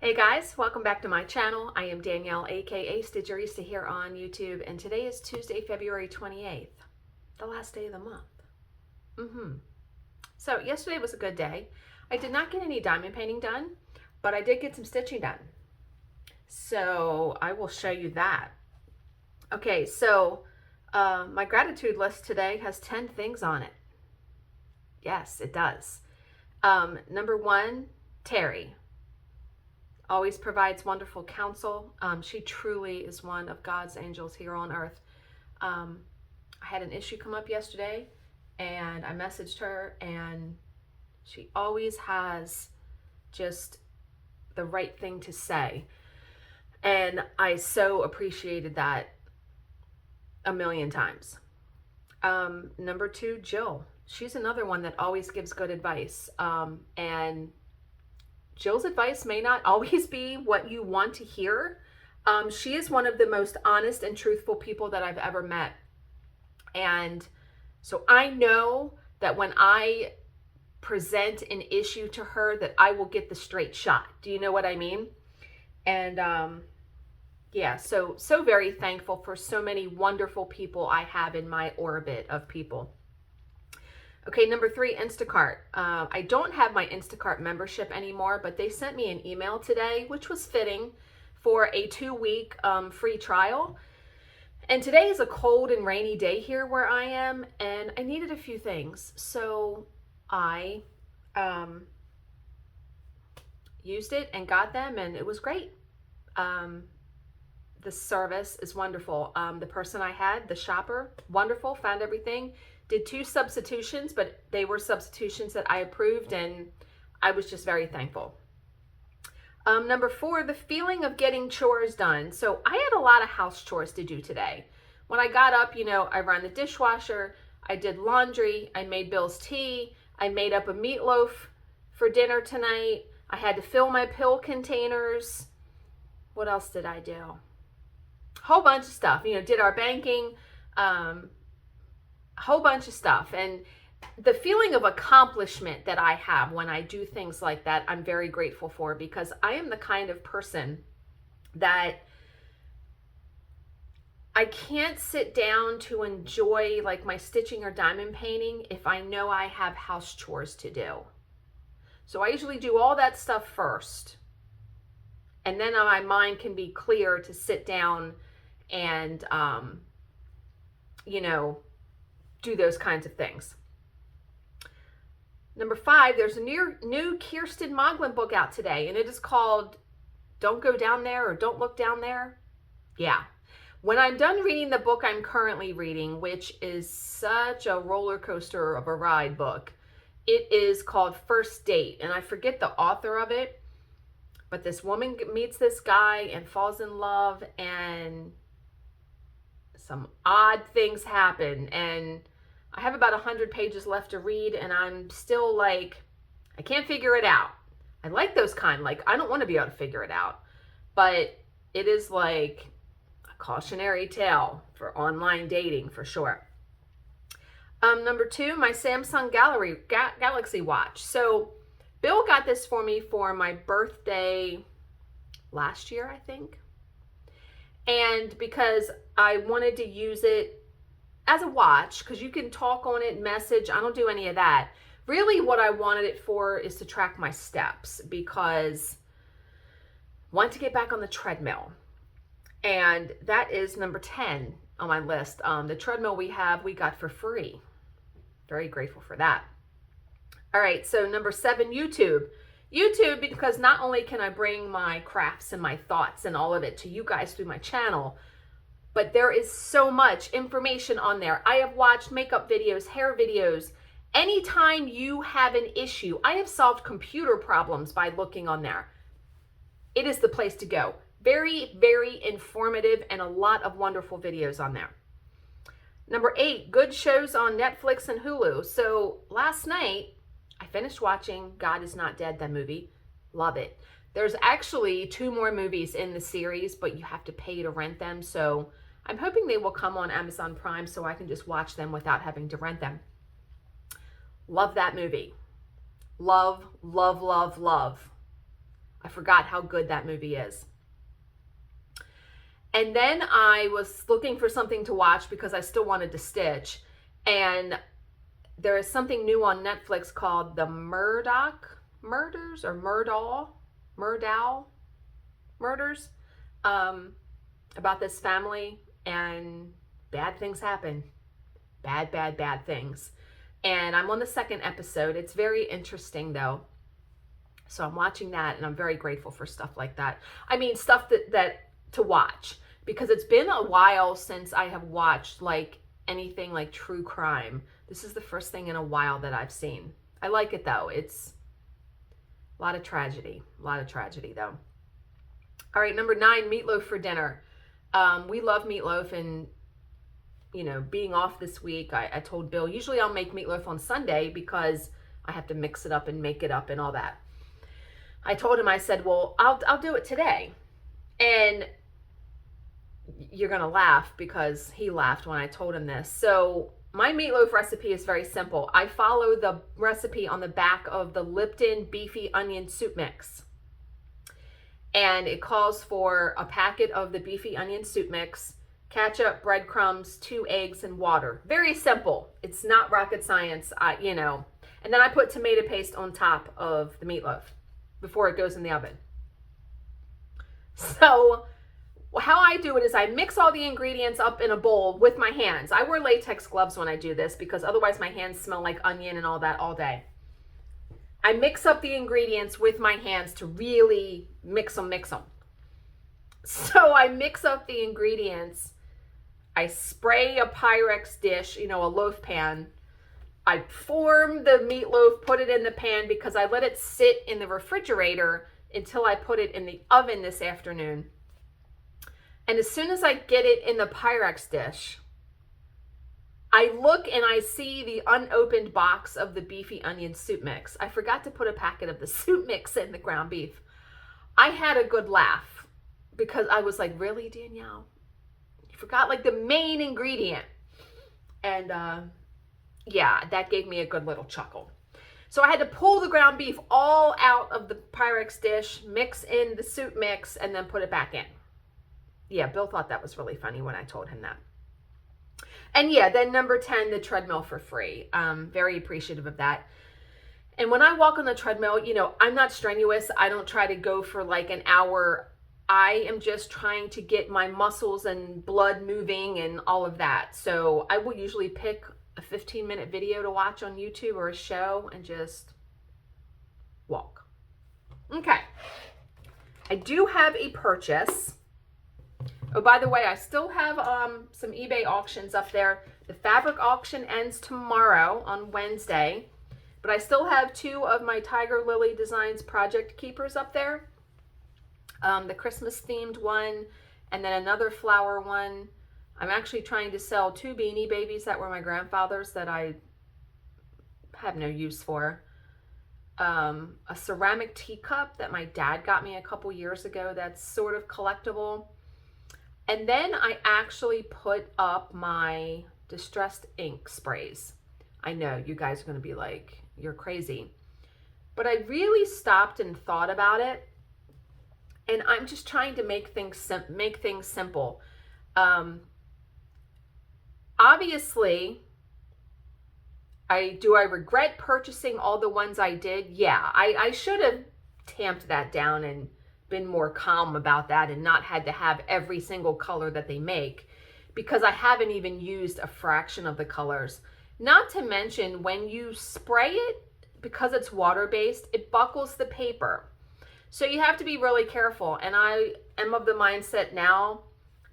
Hey guys, welcome back to my channel. I am Danielle, aka Stitcherista here on YouTube, and today is Tuesday, February 28th, the last day of the month. So yesterday was a good day. I did not get any diamond painting done, but I did get some stitching done. So I will show you that. Okay, so my gratitude list today has 10 things on it. Yes, it does. Number one, Terry. Always provides wonderful counsel. She truly is one of God's angels here on earth. I had an issue come up yesterday and I messaged her, and she always has just the right thing to say. And I so appreciated that a million times. Number two, Jill. She's another one that always gives good advice. And Jill's advice may not always be what you want to hear. She is one of the most honest and truthful people that I've ever met. And so I know that when I present an issue to her, that I will get the straight shot. Do you know what I mean? And yeah, so very thankful for so many wonderful people I have in my orbit of people. Okay, number three, Instacart. I don't have my Instacart membership anymore, but they sent me an email today, which was fitting, for a 2-week free trial. And today is a cold and rainy day here where I am, and I needed a few things. So I used it and got them, and it was great. The service is wonderful. The person I had, the shopper, wonderful, found everything. Did 2 substitutions, but they were substitutions that I approved, and I was just very thankful. Number 4, the feeling of getting chores done. So I had a lot of house chores to do today. When I got up, I ran the dishwasher, I did laundry, I made Bill's tea, I made up a meatloaf for dinner tonight, I had to fill my pill containers. What else did I do? Whole bunch of stuff. Did our banking, whole bunch of stuff. And the feeling of accomplishment that I have when I do things like that, I'm very grateful for, because I am the kind of person that I can't sit down to enjoy like my stitching or diamond painting if I know I have house chores to do. So I usually do all that stuff first, and then my mind can be clear to sit down and do those kinds of things. Number 5, there's a new Kirsten Moglin book out today, and it is called Don't Go Down There, or Don't Look Down There. Yeah. When I'm done reading the book I'm currently reading, which is such a roller coaster of a ride book, it is called First Date, and I forget the author of it, but this woman meets this guy and falls in love, and some odd things happen, and I have about 100 pages left to read, and I'm still like, I can't figure it out. I like those kind, like, I don't want to be able to figure it out, but it is like a cautionary tale for online dating for sure. Number 2, my Samsung Galaxy watch. So Bill got this for me for my birthday last year, I think. And because I wanted to use it as a watch, because you can talk on it, message, I don't do any of that. Really what I wanted it for is to track my steps, because I want to get back on the treadmill. And that is number 10 on my list. The treadmill we got for free. Very grateful for that. All right, so number 7, YouTube. YouTube, because not only can I bring my crafts and my thoughts and all of it to you guys through my channel, but there is so much information on there. I have watched makeup videos, hair videos. Anytime you have an issue, I have solved computer problems by looking on there. It is the place to go. Very, very informative, and a lot of wonderful videos on there. Number 8, good shows on Netflix and Hulu. So last night, I finished watching God Is Not Dead, that movie. Love it. There's actually 2 more movies in the series, but you have to pay to rent them. So I'm hoping they will come on Amazon Prime so I can just watch them without having to rent them. Love that movie. Love, love, love, love. I forgot how good that movie is. And then I was looking for something to watch because I still wanted to stitch. And there is something new on Netflix called The Murdoch Murders or Murdaugh Murders, about this family, and bad things happen. Bad things. And I'm on the second episode. It's very interesting though. So I'm watching that, and I'm very grateful for stuff like that. I mean, stuff that to watch, because it's been a while since I have watched like anything like true crime. This is the first thing in a while that I've seen. I like it though. It's a lot of tragedy though. All right, number 9, meatloaf for dinner. We love meatloaf, and you know, being off this week, I told Bill, usually I'll make meatloaf on Sunday because I have to mix it up and make it up and all that. I told him, I said, well, I'll do it today. And you're going to laugh, because he laughed when I told him this. So my meatloaf recipe is very simple. I follow the recipe on the back of the Lipton beefy onion soup mix. And it calls for a packet of the beefy onion soup mix, ketchup, breadcrumbs, 2 eggs, and water. Very simple. It's not rocket science, you know. And then I put tomato paste on top of the meatloaf before it goes in the oven. So how I do it is I mix all the ingredients up in a bowl with my hands. I wear latex gloves when I do this, because otherwise my hands smell like onion and all that all day. I mix up the ingredients with my hands to really mix them. So I mix up the ingredients. I spray a Pyrex dish, you know, a loaf pan. I form the meatloaf, put it in the pan, because I let it sit in the refrigerator until I put it in the oven this afternoon. And as soon as I get it in the Pyrex dish, I look and I see the unopened box of the beefy onion soup mix. I forgot to put a packet of the soup mix in the ground beef. I had a good laugh, because I was like, really, Danielle? You forgot like the main ingredient. And yeah, that gave me a good little chuckle. So I had to pull the ground beef all out of the Pyrex dish, mix in the soup mix, and then put it back in. Yeah, Bill thought that was really funny when I told him that. And yeah, then number 10, the treadmill for free. Very appreciative of that. And when I walk on the treadmill, you know, I'm not strenuous. I don't try to go for like an hour. I am just trying to get my muscles and blood moving and all of that. So I will usually pick a 15-minute video to watch on YouTube or a show and just walk. Okay. I do have a purchase. Oh, by the way, I still have some eBay auctions up there. The fabric auction ends tomorrow on Wednesday, but I still have 2 of my Tiger Lily Designs project keepers up there. The Christmas themed one, and then another flower one. I'm actually trying to sell 2 Beanie Babies that were my grandfather's that I have no use for. A ceramic teacup that my dad got me a couple years ago that's sort of collectible. And then I actually put up my distressed ink sprays. I know you guys are going to be like, you're crazy. But I really stopped and thought about it. And I'm just trying to make things simple. Obviously, I regret purchasing all the ones I did? Yeah, I should have tamped that down and been more calm about that and not had to have every single color that they make, because I haven't even used a fraction of the colors. Not to mention, when you spray it, because it's water-based, it buckles the paper. So you have to be really careful. And I am of the mindset now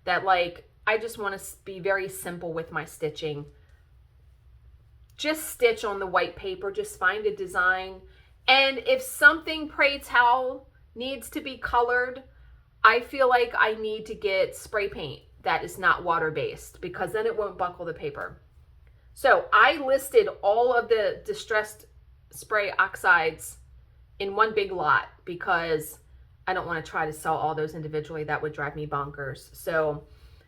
that like, I just want to be very simple with my stitching. Just stitch on the white paper, just find a design. And if something, pray tell, needs to be colored, I feel like I need to get spray paint that is not water-based, because then it won't buckle the paper. So I listed all of the distressed spray oxides in one big lot, because I don't want to try to sell all those individually. That would drive me bonkers. So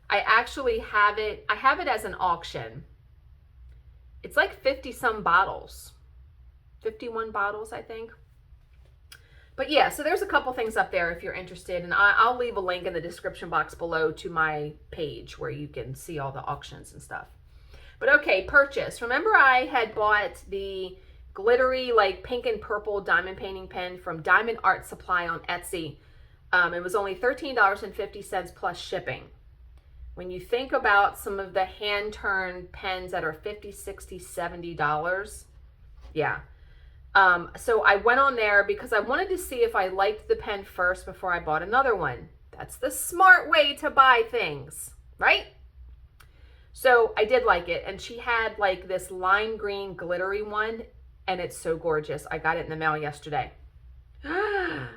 I actually have it, I have it as an auction. It's like 50 some bottles, 51 bottles, I think. But yeah, so there's a couple things up there if you're interested. And I'll leave a link in the description box below to my page where you can see all the auctions and stuff. But okay, purchase. Remember I had bought the glittery like pink and purple diamond painting pen from Diamond Art Supply on Etsy. It was only $13.50 plus shipping. When you think about some of the hand-turned pens that are $50, $60, $70, yeah. So I went on there because I wanted to see if I liked the pen first before I bought another one. That's the smart way to buy things, right? So I did like it, and she had like this lime green glittery one, and it's so gorgeous. I got it in the mail yesterday.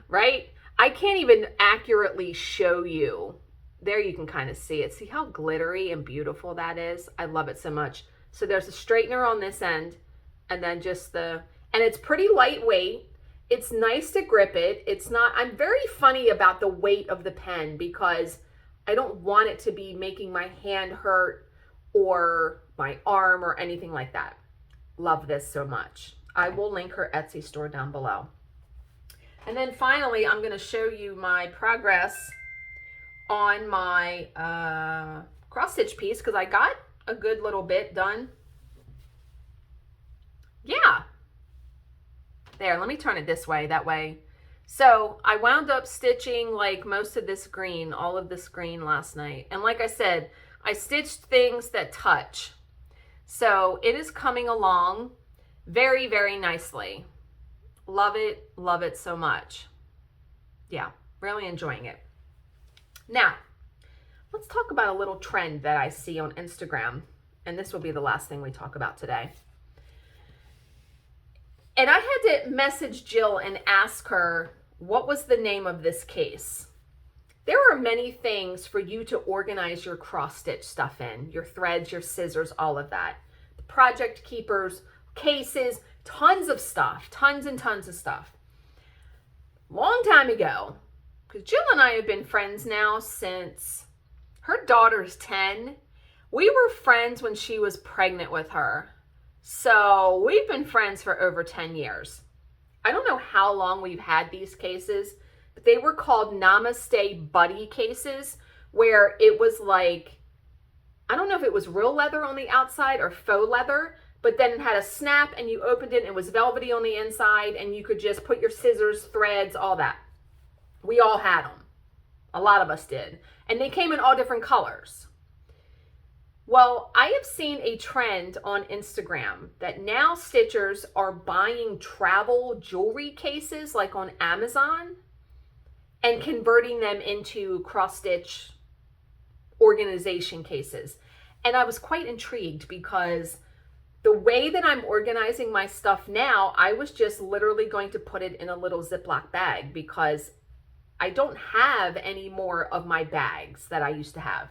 Right? I can't even accurately show you. There you can kind of see it. See how glittery and beautiful that is? I love it so much. So there's a straightener on this end, and then just and it's pretty lightweight. It's nice to grip it. It's not, I'm very funny about the weight of the pen because I don't want it to be making my hand hurt or my arm or anything like that. Love this so much. I will link her Etsy store down below. And then finally, I'm going to show you my progress on my cross stitch piece because I got a good little bit done. Yeah. There, let me turn it this way, that way. So I wound up stitching like most of this green, all of this green last night. And like I said, I stitched things that touch. So it is coming along very, very nicely. Love it so much. Yeah, really enjoying it. Now, let's talk about a little trend that I see on Instagram. And this will be the last thing we talk about today. And I had to message Jill and ask her, what was the name of this case? There are many things for you to organize your cross stitch stuff in, your threads, your scissors, all of that. The project keepers, cases, tons of stuff, tons and tons of stuff. Long time ago, because Jill and I have been friends now since her daughter's 10. We were friends when she was pregnant with her. So we've been friends for over 10 years. I don't know how long we've had these cases, but they were called Namaste Buddy cases, where it was like, I don't know if it was real leather on the outside or faux leather, but then it had a snap and you opened it and it was velvety on the inside and you could just put your scissors, threads, all that. We all had them. A lot of us did. And they came in all different colors. Well, I have seen a trend on Instagram that now stitchers are buying travel jewelry cases like on Amazon and converting them into cross stitch organization cases. And I was quite intrigued because the way that I'm organizing my stuff now, I was just literally going to put it in a little Ziploc bag because I don't have any more of my bags that I used to have.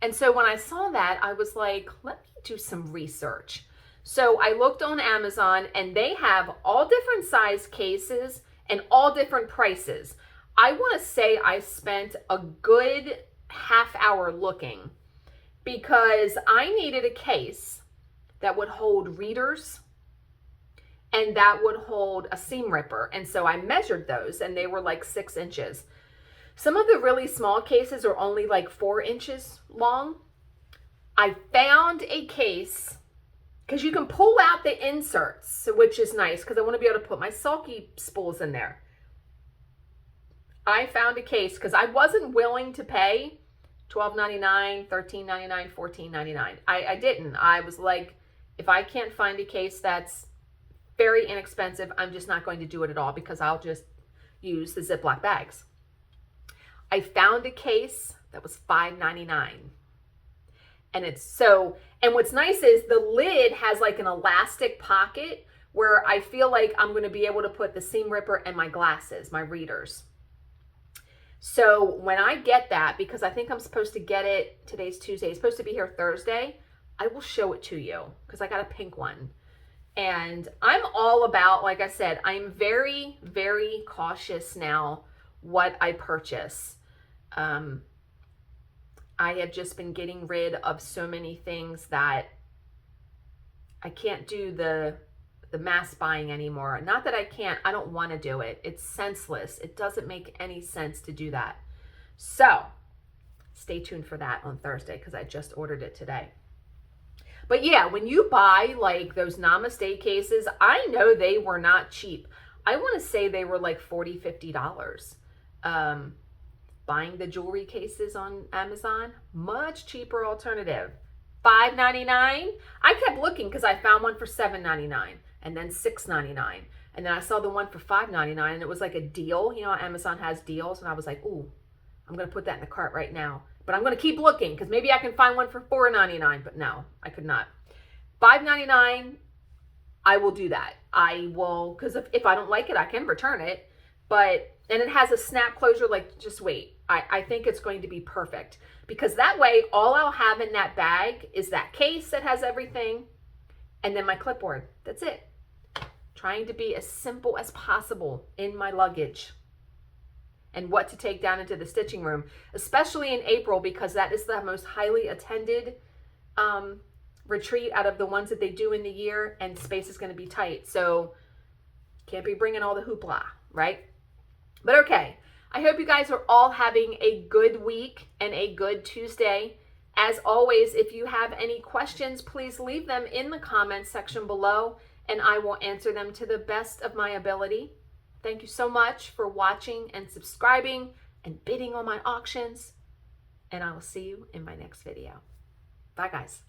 And so when I saw that, I was like, let me do some research. So I looked on Amazon and they have all different size cases and all different prices. I want to say I spent a good half hour looking because I needed a case that would hold readers and that would hold a seam ripper. And so I measured those and they were like 6 inches. Some of the really small cases are only like 4 inches long. I found a case because you can pull out the inserts, which is nice because I want to be able to put my sulky spools in there. I found a case because I wasn't willing to pay $12.99, $13.99, $14.99. I didn't. I was like, if I can't find a case that's very inexpensive, I'm just not going to do it at all because I'll just use the Ziploc bags. I found a case that was $5.99. And and what's nice is the lid has like an elastic pocket where I feel like I'm going to be able to put the seam ripper and my glasses, my readers. So when I get that, because I think I'm supposed to get it, today's Tuesday, it's supposed to be here Thursday, I will show it to you because I got a pink one. And I'm all about, like I said, I'm very, very cautious now what I purchase. I have just been getting rid of so many things that I can't do the the mass buying anymore. Not that I can't, I don't want to do it. It's senseless. It doesn't make any sense to do that. So stay tuned for that on Thursday because I just ordered it today. But yeah, when you buy like those Namaste cases, I know they were not cheap. I want to say they were like $40, $50. Buying the jewelry cases on Amazon, much cheaper alternative. $5.99. I kept looking because I found one for $7.99 and then $6.99. And then I saw the one for $5.99 and it was like a deal. You know, Amazon has deals. And I was like, ooh, I'm going to put that in the cart right now. But I'm going to keep looking because maybe I can find one for $4.99. But no, I could not. $5.99, I will do that. I will, because if I don't like it, I can return it. But, and it has a snap closure, like just wait. I think it's going to be perfect because that way all I'll have in that bag is that case that has everything and then my clipboard. That's it. Trying to be as simple as possible in my luggage and what to take down into the stitching room, especially in April because that is the most highly attended retreat out of the ones that they do in the year and space is going to be tight. So can't be bringing all the hoopla, right? But okay. I hope you guys are all having a good week and a good Tuesday. As always, if you have any questions, please leave them in the comments section below and I will answer them to the best of my ability. Thank you so much for watching and subscribing and bidding on my auctions. And I will see you in my next video. Bye, guys.